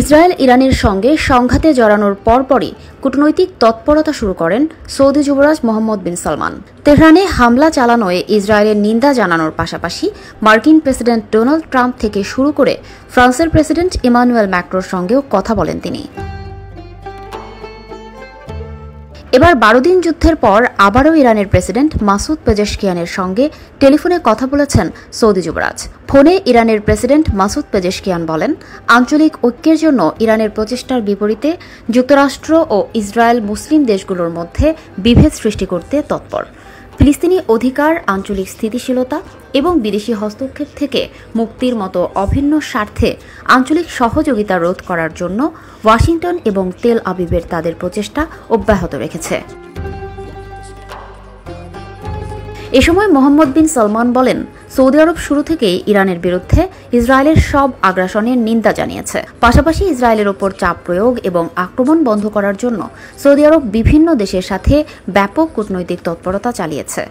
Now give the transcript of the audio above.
Israel ইরানের সঙ্গে সংঘাতে জড়ানোর পরপরই কূটনৈতিক তৎপরতা শুরু করেন সৌদি যুবরাজ মোহাম্মদ বিন সালমান। তেহরানে হামলা চালানোয় ইসরায়েলের নিন্দা জানানোর পাশাপাশি মার্কিন প্রেসিডেন্ট ডোনাল্ড ট্রাম্প থেকে শুরু করে ফ্রান্সের প্রেসিডেন্ট ইমানুয়েল ম্যাক্রোর সঙ্গেও কথা বলেন তিনি। এবার 12 দিন যুদ্ধের পর আবারও ইরানের প্রেসিডেন্ট মাসুদ পেজেশকিয়ানের সঙ্গে টেলিফোনে কথা বলেছেন সৌদি যুবরাজ। ফোনে ইরানের প্রেসিডেন্ট মাসুদ পেজেশকিয়ান বলেন, আঞ্চলিক ঐক্যের জন্য ইরানের প্রচেষ্টার বিপরীতে যুক্তরাষ্ট্র ও ইসরায়েল মুসলিম দেশগুলোর মধ্যে বিভেদ সৃষ্টি করতে তৎপর। ফিলিস্তিনি অধিকার, আঞ্চলিক স্থিতিশীলতা এবং বিদেশি হস্তক্ষেপ থেকে মুক্তির মতো অভিন্ন স্বার্থে আঞ্চলিক সহযোগিতা রোধ করার জন্য ওয়াশিংটন এবং তেল আবিবের তাদের প্রচেষ্টা অব্যাহত রেখেছে। এ সময় মোহাম্মদ বিন সালমান বলেন, সৌদি আরব শুরু থেকেই ইরানের বিরুদ্ধে ইসরায়েলের সব আগ্রাসনের নিন্দা জানিয়েছে। পাশাপাশি ইসরায়েলের ওপর চাপ প্রয়োগ এবং আক্রমণ বন্ধ করার জন্য সৌদি আরব বিভিন্ন দেশের সাথে ব্যাপক কূটনৈতিক তৎপরতা চালিয়েছে।